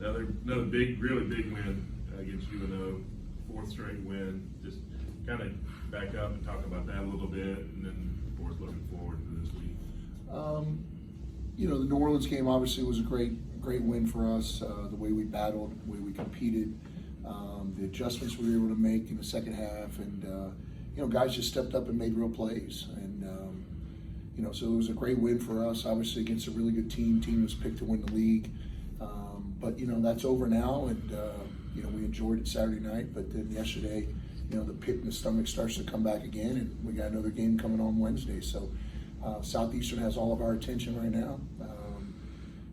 Another really big win against UNO, fourth straight win. Just kind of back up and talk about that a little bit, and then of course looking forward to this week. The New Orleans game obviously was a great win for us. The way we battled, the way we competed, the adjustments we were able to make in the second half, and guys just stepped up and made real plays. And so it was a great win for us. Obviously against a really good team. Team was picked to win the league, but that's over now, and we enjoyed it Saturday night. But then yesterday, the pit in the stomach starts to come back again, and we got another game coming on Wednesday. So Southeastern has all of our attention right now.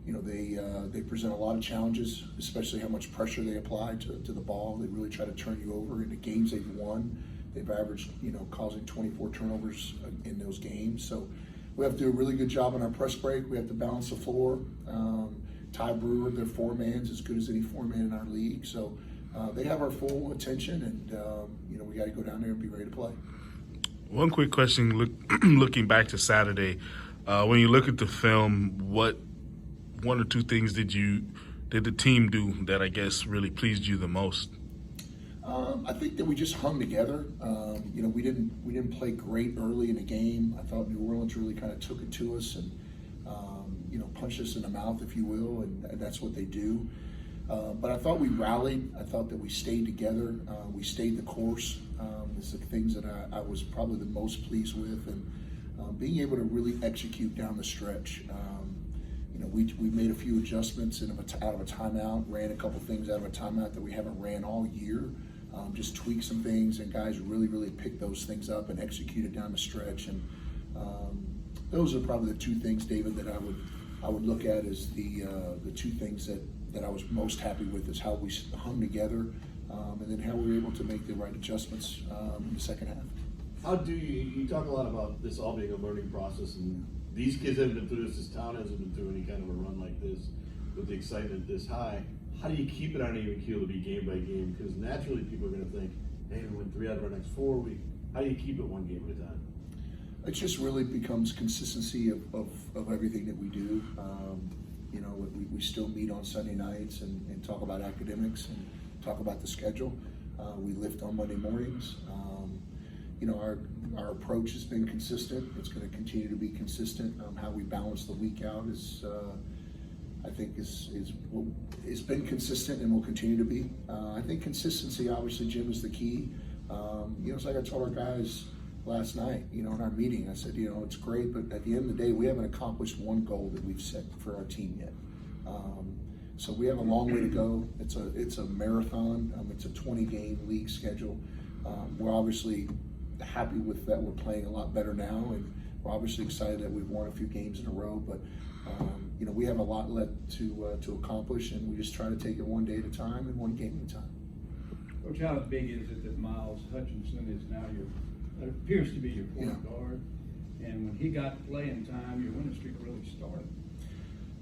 They present a lot of challenges, especially how much pressure they apply to the ball. They really try to turn you over. In the games they've won, they've averaged, causing 24 turnovers in those games. So we have to do a really good job on our press break. We have to balance the floor. Ty Brewer, their four-man's as good as any four-man in our league. So they have our full attention, and we got to go down there and be ready to play. One quick question, looking back to Saturday, when you look at the film, what one or two things did the team do that I guess really pleased you the most? I think that we just hung together. We didn't play great early in the game. I thought New Orleans really kind of took it to us and punched us in the mouth, if you will, and that's what they do. But I thought we rallied. I thought that we stayed together. We stayed the course. It's the things that I was probably the most pleased with, and being able to really execute down the stretch. We made a few adjustments out of a timeout, ran a couple things out of a timeout that we haven't ran all year. Just tweaked some things, and guys really picked those things up and executed down the stretch. And those are probably the two things, David, that I would look at as the two things that I was most happy with, is how we hung together, and then how we were able to make the right adjustments in the second half. How do you talk a lot about this all being a learning process, and these kids haven't been through this town hasn't been through any kind of a run like this with the excitement this high. How do you keep it on an even keel to be game by game? Because naturally people are going to think, hey, we win 3 out of our next 4. How do you keep it one game at a time? It just really becomes consistency of everything that we do. We still meet on Sunday nights and talk about academics and talk about the schedule. We lift on Monday mornings. Our approach has been consistent. It's going to continue to be consistent. How we balance the week out is, I think, it's been consistent and will continue to be. I think consistency, obviously, Jim, is the key. It's like I told our guys last night, in our meeting. I said, it's great, but at the end of the day, we haven't accomplished one goal that we've set for our team yet. So we have a long way to go. It's a marathon. It's a 20-game league schedule. We're obviously happy with that. We're playing a lot better now, and we're obviously excited that we've won a few games in a row. But we have a lot left to accomplish, and we just try to take it one day at a time and one game at a time. Coach, how big is it that Miles Hutchinson is now appears to be your point guard, and when he got playing time, your winning streak really started?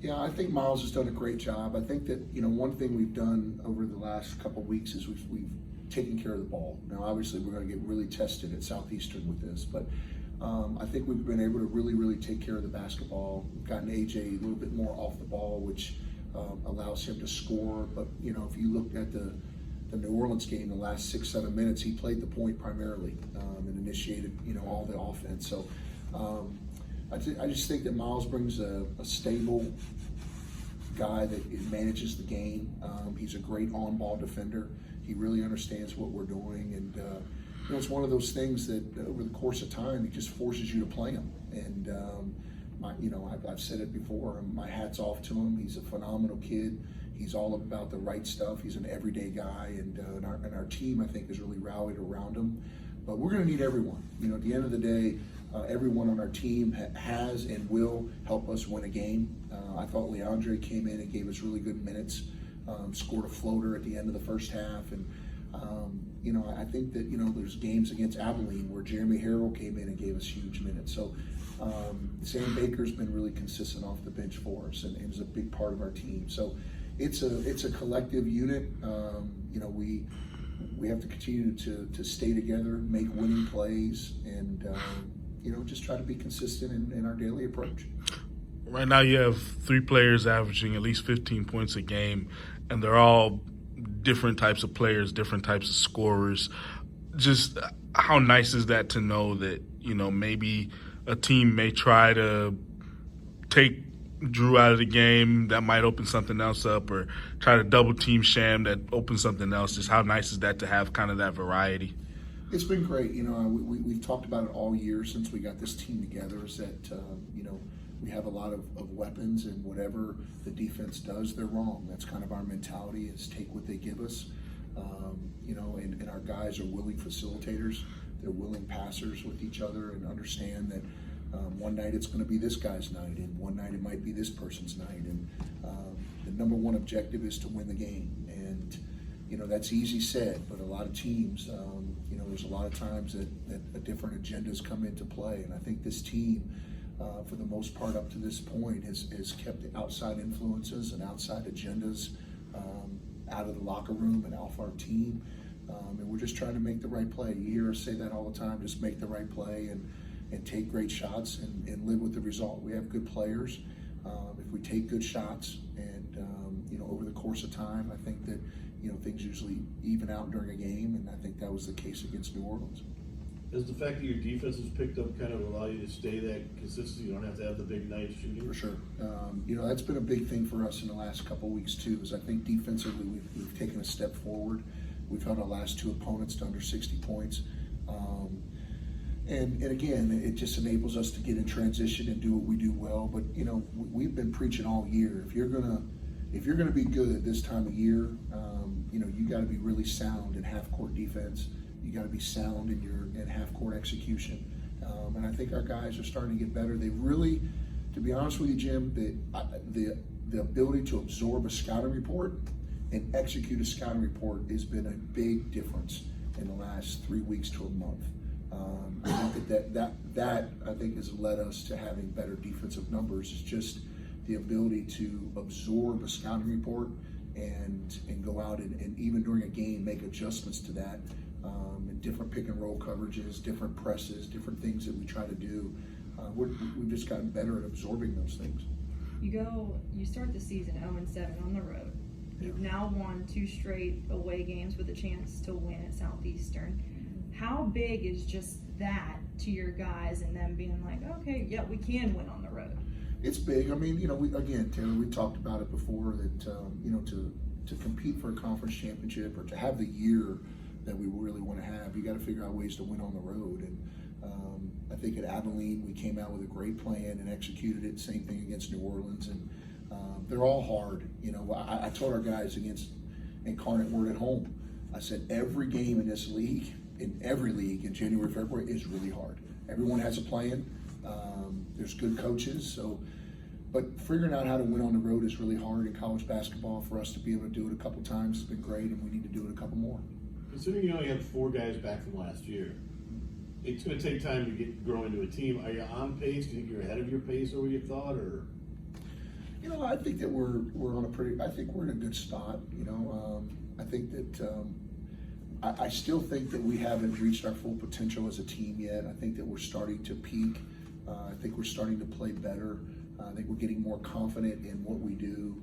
Yeah, I think Miles has done a great job. I think that one thing we've done over the last couple of weeks is we've taken care of the ball. Now, obviously, we're going to get really tested at Southeastern with this, but I think we've been able to really take care of the basketball. We've gotten AJ a little bit more off the ball, which allows him to score. But if you looked at the New Orleans game, the last 6-7 minutes, he played the point primarily and initiated all the offense. So I just think that Miles brings a stable guy that manages the game. He's a great on-ball defender. He really understands what we're doing, and it's one of those things that over the course of time, he just forces you to play him. And I've said it before. My hat's off to him. He's a phenomenal kid. He's all about the right stuff. He's an everyday guy, and our team, I think, has really rallied around him. But we're going to need everyone. At the end of the day, everyone on our team has and will help us win a game. I thought Leandre came in and gave us really good minutes, scored a floater at the end of the first half. And, I think that, there's games against Abilene where Jeremy Harrell came in and gave us huge minutes. So Sam Baker's been really consistent off the bench for us and is a big part of our team. So it's a collective unit. We have to continue to stay together, make winning plays, and just try to be consistent in our daily approach. right now you have 3 players averaging at least 15 points a game, and they're all different types of players, different types of scorers. Just how nice is that to know that, maybe a team may try to take Drew out of the game, that might open something else up, or try to double team Sham, that opens something else. Just how nice is that to have kind of that variety? It's been great. We've talked about it all year since we got this team together, is that, we have a lot of weapons, and whatever the defense does, they're wrong. That's kind of our mentality, is take what they give us. And our guys are willing facilitators. They're willing passers with each other, and understand that one night it's going to be this guy's night, and one night it might be this person's night. And the number one objective is to win the game. And that's easy said, but a lot of teams, there's a lot of times that different agendas come into play. And I think this team, for the most part up to this point, has kept the outside influences and outside agendas out of the locker room and off our team. And we're just trying to make the right play. You hear us say that all the time, just make the right play and take great shots and live with the result. We have good players. If we take good shots and, over the course of time, I think that, things usually even out during a game, and I think that was the case against New Orleans. Does the fact that your defense has picked up kind of allow you to stay that consistent? You don't have to have the big night shooting? For sure. That's been a big thing for us in the last couple of weeks too, is I think defensively we've taken a step forward. We've held our last 2 opponents to under 60 points. And again, it just enables us to get in transition and do what we do well. But, we've been preaching all year. If you're gonna be good this time of year, you got to be really sound in half-court defense. You got to be sound in half-court execution. And I think our guys are starting to get better. They really, to be honest with you, Jim, the ability to absorb a scouting report and execute a scouting report has been a big difference in the last 3 weeks to a month. I think that I think has led us to having better defensive numbers. It's just the ability to absorb a scouting report and go out and even during a game make adjustments to that, and different pick and roll coverages, different presses, different things that we try to do. We've just gotten better at absorbing those things. You start the season 0-7 on the road. You've now won 2 straight away games with a chance to win at Southeastern. How big is just that to your guys and them being like, okay, yeah, we can win on the road? It's big. I mean, Taylor, we talked about it before that, to compete for a conference championship or to have the year that we really want to have, you got to figure out ways to win on the road. And I think at Abilene, we came out with a great plan and executed it. Same thing against New Orleans. And they're all hard. I told our guys against Incarnate Word at home, I said, every game in this league, in every league in January, February is really hard. Everyone has a plan. There's good coaches, but figuring out how to win on the road is really hard in college basketball. For us to be able to do it a couple times has been great, and we need to do it a couple more. Considering you only have 4 guys back from last year, it's going to take time to grow into a team. Are you on pace? Do you think you're ahead of your pace or what you thought, or? I think that we're on I think we're in a good spot. I think that I still think that we haven't reached our full potential as a team yet. I think that we're starting to peak. I think we're starting to play better. I think we're getting more confident in what we do.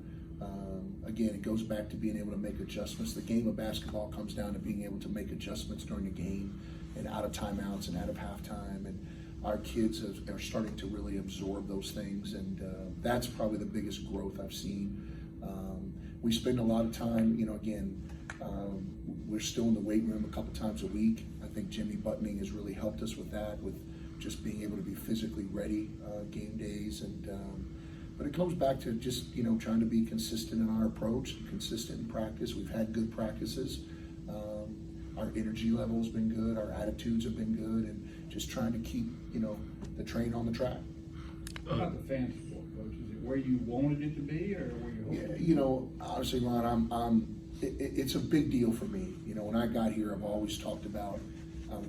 Again, it goes back to being able to make adjustments. The game of basketball comes down to being able to make adjustments during the game and out of timeouts and out of halftime. And our kids are starting to really absorb those things. And that's probably the biggest growth I've seen. We spend a lot of time, we're still in the weight room a couple times a week. I think Jimmy Buttoning has really helped us with that, with just being able to be physically ready game days. And but it comes back to just trying to be consistent in our approach, consistent in practice. We've had good practices. Our energy level has been good. Our attitudes have been good, and just trying to keep the train on the track. How about the fan support, Coach? Is it where you wanted it to be, or where you hoped? Yeah, honestly, Ron, it's a big deal for me. When I got here, I've always talked about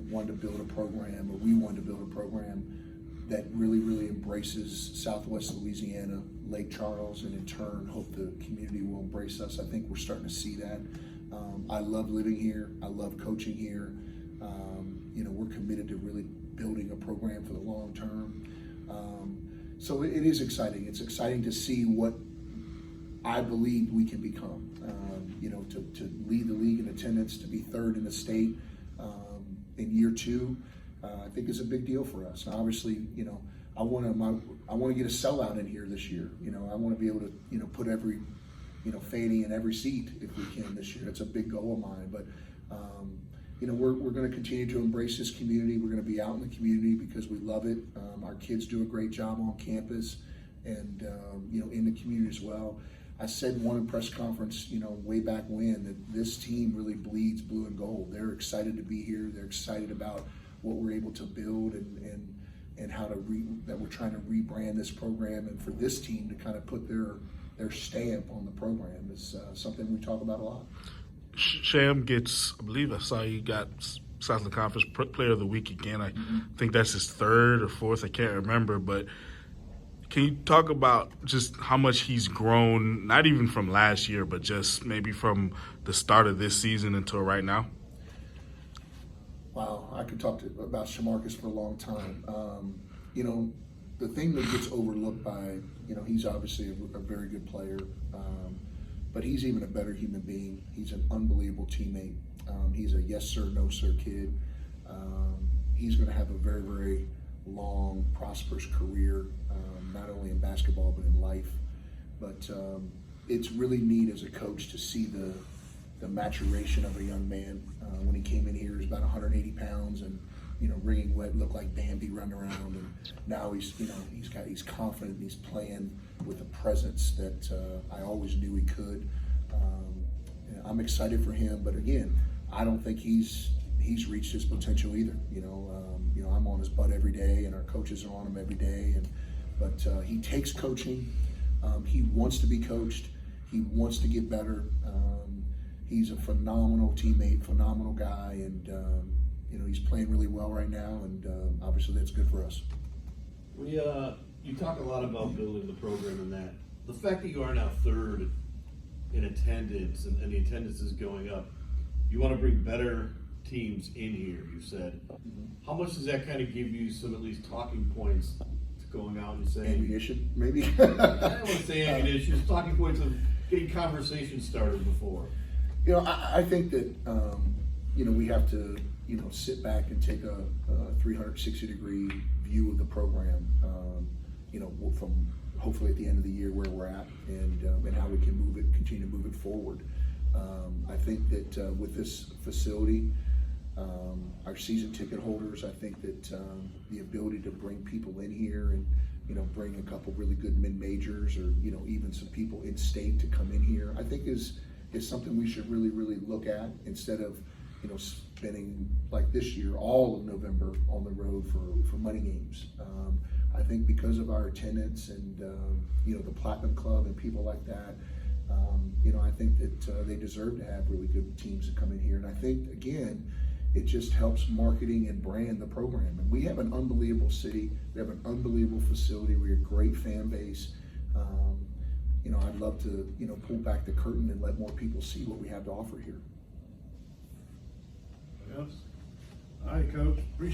wanting to build a program, or we wanted to build a program that really, really embraces Southwest Louisiana, Lake Charles, and in turn, hope the community will embrace us. I think we're starting to see that. I love living here. I love coaching here. We're committed to really building a program for the long term. So it is exciting. It's exciting to see what I believe we can become. To lead the league in attendance, to be third in the state in year 2, I think is a big deal for us. Now, obviously, I want to get a sellout in here this year. I want to be able to put every fanny in every seat if we can this year. It's a big goal of mine. But we're going to continue to embrace this community. We're going to be out in the community because we love it. Our kids do a great job on campus and in the community as well. I said in one press conference, way back when, that this team really bleeds blue and gold. They're excited to be here. They're excited about what we're able to build and how that we're trying to rebrand this program, and for this team to kind of put their stamp on the program is something we talk about a lot. Sham gets, I believe I saw you got Southland Conference Player of the Week again. I think that's his 3rd or 4th. I can't remember, but can you talk about just how much he's grown, not even from last year, but just maybe from the start of this season until right now? Wow, I could talk about Shamarcus for a long time. The thing that gets overlooked by, he's obviously a very good player, but he's even a better human being. He's an unbelievable teammate. He's a yes sir, no sir kid. He's going to have a very, very long, prosperous career, not only in basketball but in life. But it's really neat as a coach to see the maturation of a young man. When he came in here, he was about 180 pounds and wringing wet, looked like Bambi running around. And now he's confident. He's playing with a presence that I always knew he could. I'm excited for him, but again, I don't think he's reached his potential either. I'm on his butt every day, and our coaches are on him every day. But he takes coaching. He wants to be coached. He wants to get better. He's a phenomenal teammate, phenomenal guy, and he's playing really well right now. And obviously, that's good for us. You talk a lot about building the program and that. The fact that you are now 3rd in attendance and the attendance is going up, you want to bring better teams in here, you said. How much does that kind of give you some at least talking points to going out and saying? Ammunition, maybe? I don't want to say ammunition, just talking points of getting conversations started before. I think that, we have to, sit back and take a 360-degree view of the program, from hopefully at the end of the year where we're at and how we can continue to move it forward. I think that with this facility, our season ticket holders, I think that the ability to bring people in here and bring a couple really good mid-majors or even some people in state to come in here, I think is something we should really, really look at instead of spending like this year all of November on the road for money games. I think because of our attendance and the Platinum Club and people like that, I think that they deserve to have really good teams that come in here. And I think, again, it just helps marketing and brand the program. And we have an unbelievable city. We have an unbelievable facility. We're a great fan base. I'd love to, pull back the curtain and let more people see what we have to offer here. Yes. All right, Coach. Appreciate